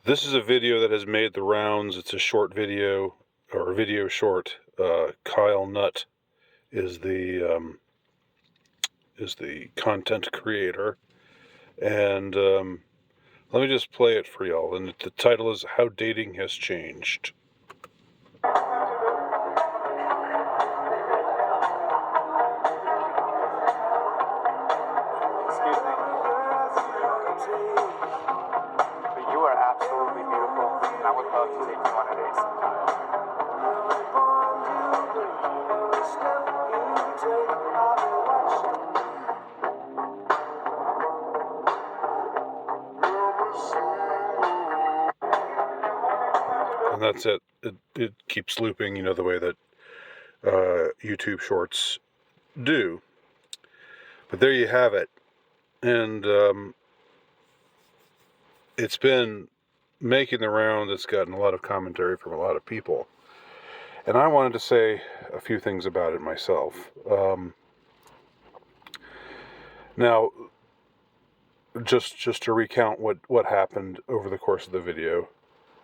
This is a video that has made the rounds. It's a short video, or a video short. Kyle Nutt is the content creator, and let me just play it for y'all. And the title is "How Dating Has Changed." Excuse me. But you are absolutely beautiful, and I would love to take you on a date sometime. And that's it. It keeps looping, the way that YouTube Shorts do. But there you have it. And it's been making the round. It's gotten a lot of commentary from a lot of people. And I wanted to say a few things about it myself. Now, just to recount what happened over the course of the video,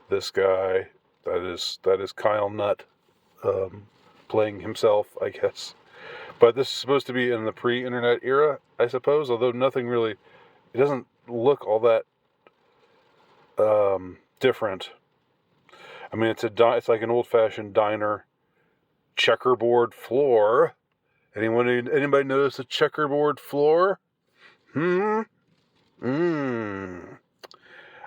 this guy, that is Kyle Nutt, playing himself, I guess. But this is supposed to be in the pre-internet era, I suppose, although nothing really, it doesn't look all that different. I mean, it's like an old-fashioned diner, checkerboard floor. Anybody notice a checkerboard floor? I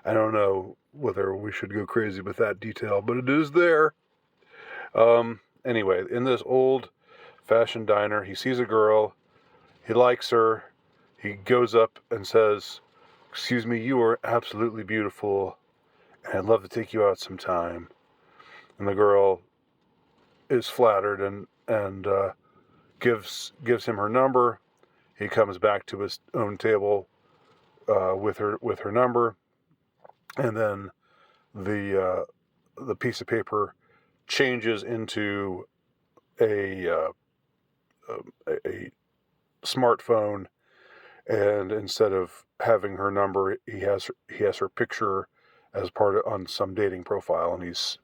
don't know whether we should go crazy with that detail, but it is there. Anyway, in this old-fashioned diner, he sees a girl. He likes her. He goes up and says, "Excuse me, you are absolutely beautiful, and I'd love to take you out sometime." And the girl is flattered and gives him her number. He comes back to his own table with her number, and then the piece of paper changes into a smartphone, and instead of having her number, he has her picture as part of on some dating profile, and he's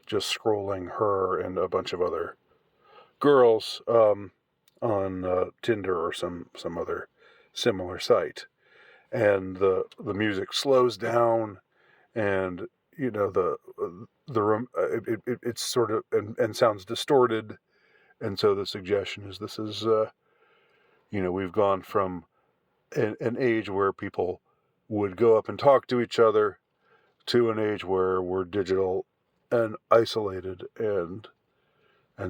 just scrolling her and a bunch of other girls on Tinder or some other similar site. And the music slows down, and the room it's sort of and sounds distorted, and so the suggestion is this is we've gone from an age where people would go up and talk to each other to an age where we're digital and isolated and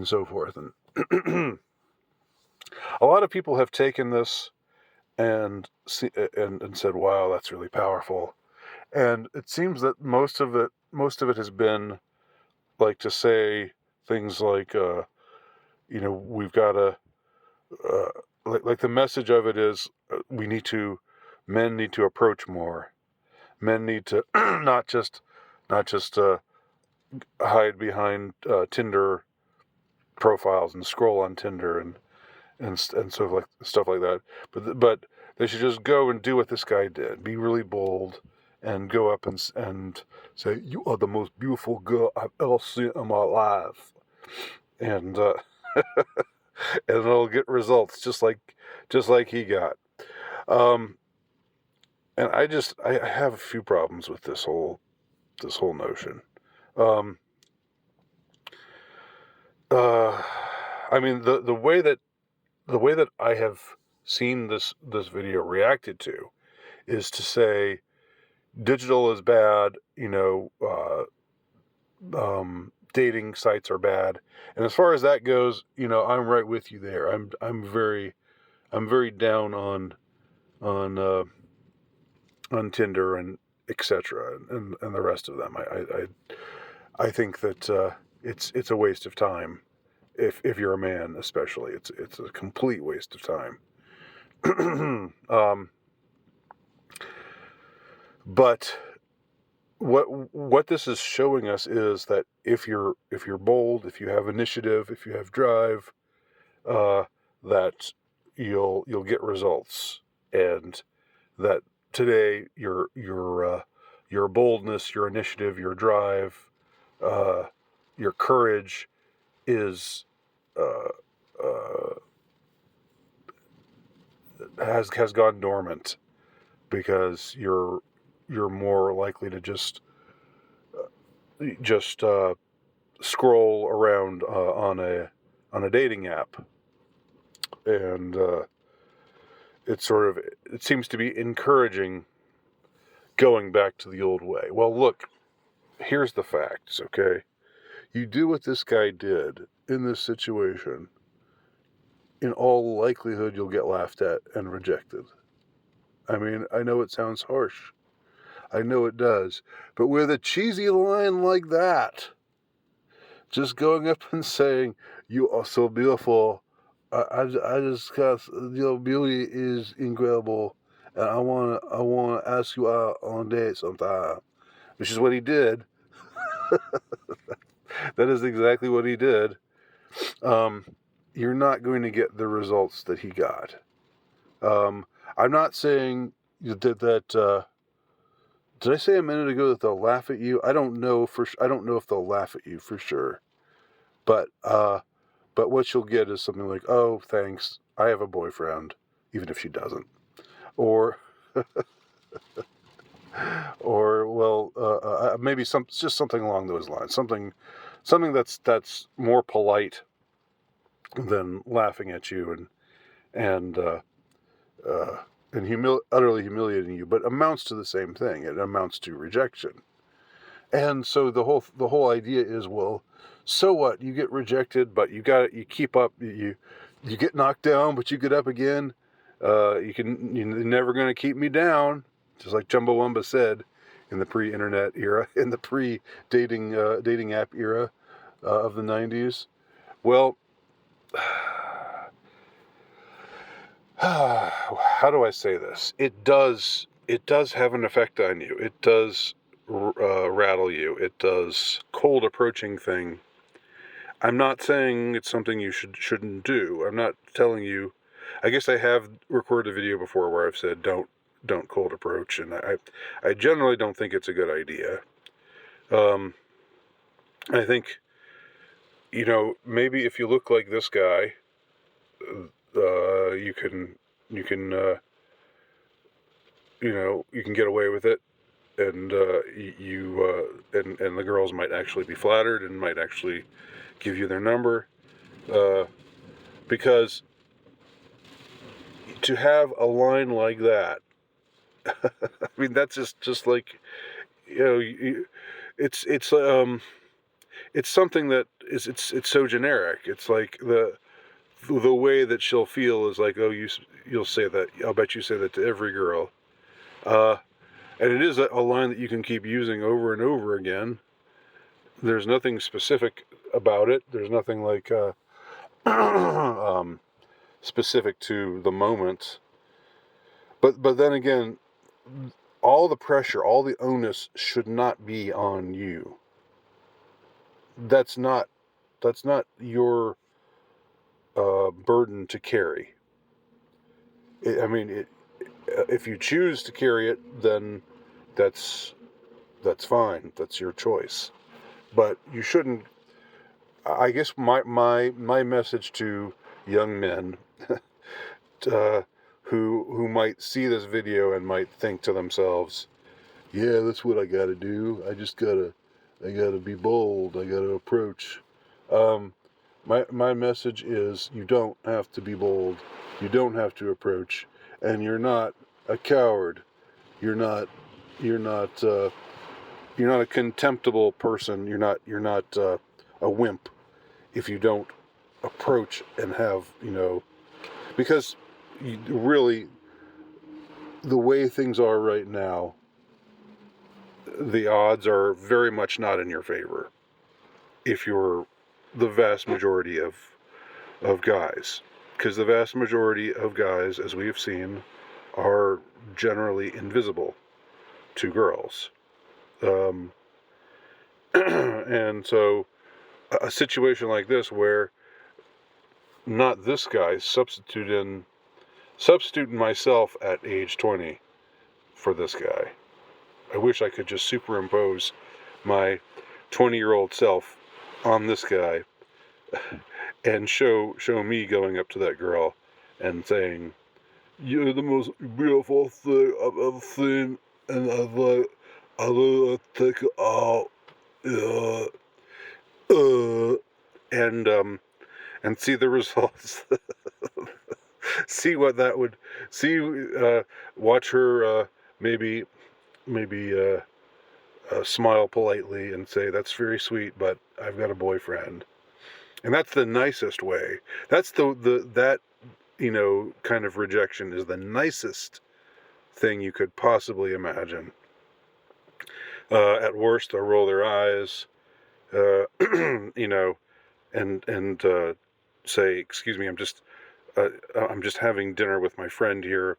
so forth. And a lot of people have taken this and said, "Wow, that's really powerful." And it seems that most of it has been like to say things like, we've got to, like the message of it is, men need to approach more. Men need to not just hide behind Tinder profiles and scroll on Tinder and stuff like that. But they should just go and do what this guy did. Be really bold and go up and say, "You are the most beautiful girl I've ever seen in my life," and and it'll get results just like he got. And I have a few problems with this whole notion. Um, I mean, the way that I have seen this video reacted to is to say digital is bad, dating sites are bad, and as far as that goes, I'm right with you there. I'm very down on Tinder and etc. and the rest of them. I think that it's a waste of time. If you're a man, especially, it's a complete waste of time. But what this is showing us is that if you're bold, if you have initiative, if you have drive, that you'll get results, and that today your your boldness, your initiative, your drive, your courage is has gone dormant because you're more likely to just scroll around on a dating app, and it seems to be encouraging going back to the old way. Well, look, here's the facts, okay? You do what this guy did in this situation, in all likelihood you'll get laughed at and rejected. I mean, I know it sounds harsh. I know it does. But with a cheesy line like that, just going up and saying, "You are so beautiful. I just got, your beauty is incredible. And I wanna ask you out on a date sometime," which is what he did. That is exactly what he did. You're not going to get the results that he got. I'm not saying that did I say a minute ago that they'll laugh at you? I don't know if they'll laugh at you for sure. But what you'll get is something like, "Oh, thanks, I have a boyfriend," even if she doesn't. Or well, maybe just something along those lines. Something that's more polite than laughing at you and utterly humiliating you, but amounts to the same thing. It amounts to rejection. And so the whole idea is, well, so what? You get rejected, but you keep up. You get knocked down, but you get up again. You're never going to keep me down, just like Chumbawamba said in the pre-internet era, in the pre-dating dating app era of the 90s. Well, how do I say this? It does have an effect on you. It does rattle you. It does cold approaching thing. I'm not saying it's something you shouldn't do. I'm not telling you. I guess I have recorded a video before where I've said don't cold approach, and I generally don't think it's a good idea. I think, maybe if you look like this guy, you can you can get away with it, and and the girls might actually be flattered and might actually give you their number, because to have a line like that, I mean, that's just like, it's something that is it's so generic. It's like the way that she'll feel is like, "Oh, you'll say that. I'll bet you say that to every girl." And it is a line that you can keep using over and over again. There's nothing specific about it. There's nothing like specific to the moment. But then again, all the pressure, all the onus should not be on you. That's not your burden to carry. If you choose to carry it, then that's fine. That's your choice. But you shouldn't. I guess my message to young men who might see this video and might think to themselves, "Yeah, that's what I got to do. I gotta be bold. I gotta approach." My message is, you don't have to be bold. You don't have to approach, and you're not a coward. You're not a contemptible person. You're not a wimp if you don't approach and have, because really, the way things are right now, the odds are very much not in your favor if you're the vast majority of guys, because the vast majority of guys, as we have seen, are generally invisible to girls. And so a situation like this where not this guy, substituting myself at age 20 for this guy. I wish I could just superimpose my 20-year-old self on this guy and show me going up to that girl and saying, "You're the most beautiful thing I've ever seen, and I really take it out, yeah, and see the results." See what that would see. Watch her maybe smile politely and say, "That's very sweet, but I've got a boyfriend." And that's the nicest way. That's that kind of rejection is the nicest thing you could possibly imagine. At worst, they'll roll their eyes, and say, "Excuse me, I'm just having dinner with my friend here.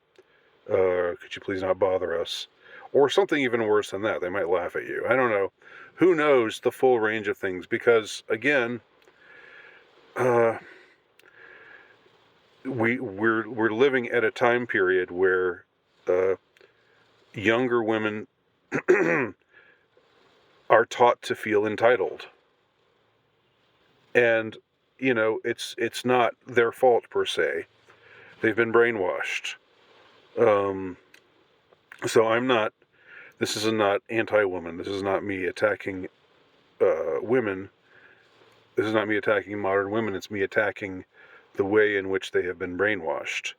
Could you please not bother us?" Or something even worse than that. They might laugh at you. I don't know. Who knows the full range of things? Because again, we're living at a time period where younger women are taught to feel entitled, and it's not their fault per se. They've been brainwashed. So I'm not. This is not anti-woman. This is not me attacking women. This is not me attacking modern women. It's me attacking the way in which they have been brainwashed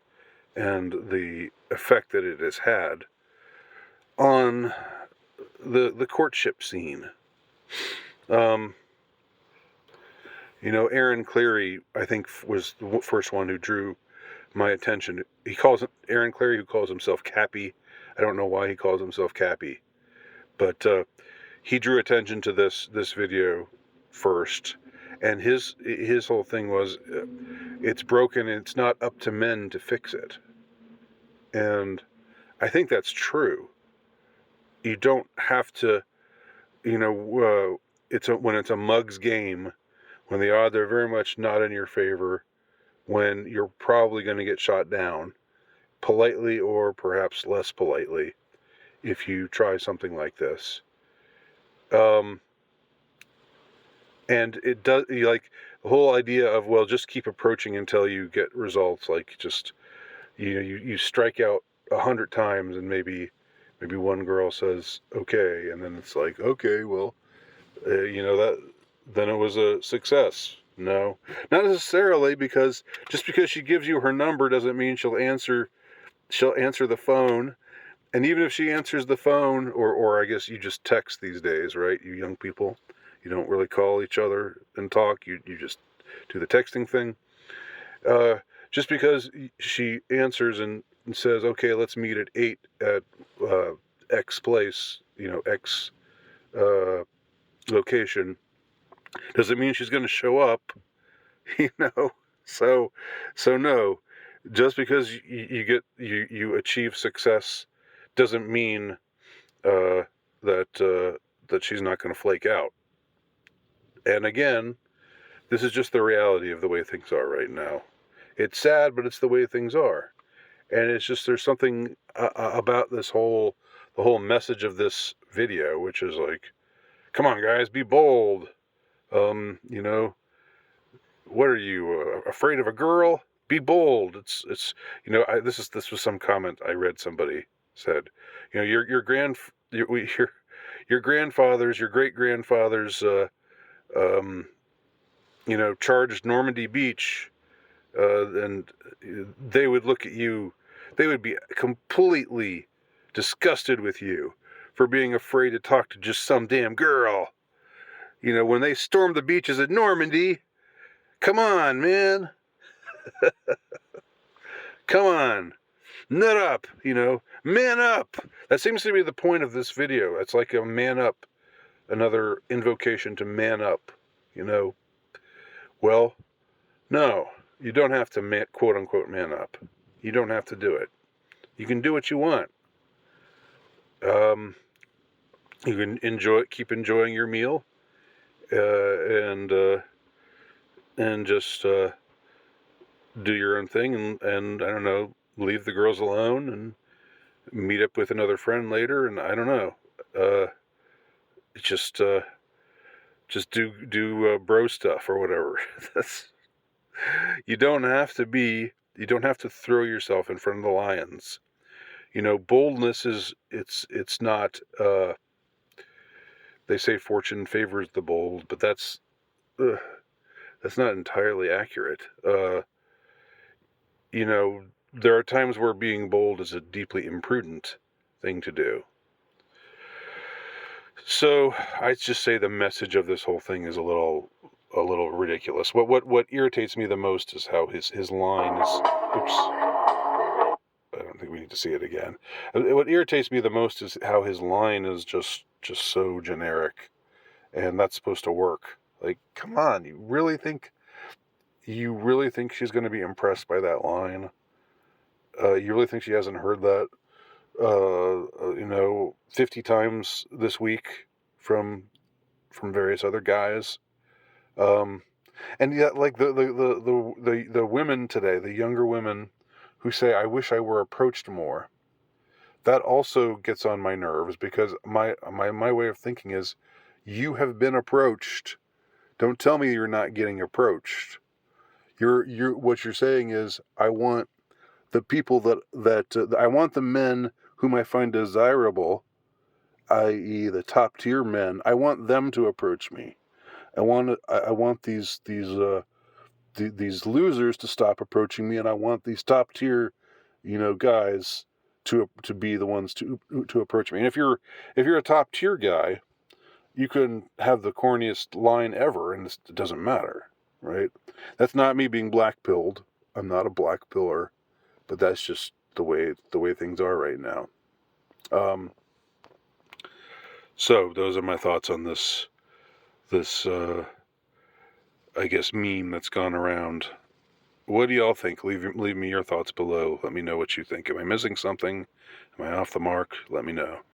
and the effect that it has had on the courtship scene. Aaron Clarey, I think, was the first one who drew my attention. Aaron Clarey, who calls himself Cappy. I don't know why he calls himself Cappy, but he drew attention to this video first, and his whole thing was, it's broken and it's not up to men to fix it. And I think that's true. You don't have to, when it's a mug's game, when the odds are very much not in your favor, when you're probably going to get shot down, politely or perhaps less politely, if you try something like this. And it does, like, the whole idea of, well, just keep approaching until you get results. Like, just, you strike out 100 times and maybe one girl says, okay. And then it's like, okay, well, then it was a success. No, not necessarily, because just because she gives you her number doesn't mean she'll answer the phone. And even if she answers the phone, or I guess you just text these days, right? You young people, you don't really call each other and talk. You just do the texting thing. Just because she answers and says, okay, let's meet at 8 at X place, X location, doesn't mean she's going to show up, So no, just because you achieve success doesn't mean that she's not going to flake out. And again, this is just the reality of the way things are right now. It's sad, but it's the way things are. And it's just, there's something about the whole message of this video, which is like, come on, guys, be bold. What are you, afraid of a girl? Be bold. It's this was some comment I read. Somebody said, your grandfathers, your great grandfathers, charged Normandy Beach, and they would look at you, they would be completely disgusted with you for being afraid to talk to just some damn girl. When they stormed the beaches at Normandy, come on, man. Come on. Nut up, man up. That seems to be the point of this video. It's like a man up, another invocation to man up, Well, no, you don't have to quote unquote man up. You don't have to do it. You can do what you want. You can keep enjoying your meal, and just do your own thing, and I don't know, leave the girls alone and meet up with another friend later, and I don't know. Uh, just do bro stuff or whatever. That's you don't have to be. You don't have to throw yourself in front of the lions. Boldness is it's not. They say fortune favors the bold, but uh, that's not entirely accurate. There are times where being bold is a deeply imprudent thing to do. So I just say the message of this whole thing is a little ridiculous. What irritates me the most is how his line is. Oops. I don't think we need to see it again. What irritates me the most is how his line is just so generic, and that's supposed to work. Like, come on, you really think she's going to be impressed by that line? You really think she hasn't heard that 50 times this week from various other guys? And yet, like the women today, the younger women who say, "I wish I were approached more," that also gets on my nerves, because my way of thinking is, you have been approached. Don't tell me you're not getting approached. What you're saying is, I want the people I want the men whom I find desirable, i.e., the top tier men. I want them to approach me. I want these losers to stop approaching me, and I want these top tier, guys to be the ones to approach me. And if you're a top tier guy, you can have the corniest line ever, and it doesn't matter, right? That's not me being black pilled. I'm not a black pillar, but that's just the way things are right now. So those are my thoughts on this I guess meme that's gone around. What do y'all think? Leave me your thoughts below. Let me know what you think. Am I missing something? Am I off the mark? Let me know.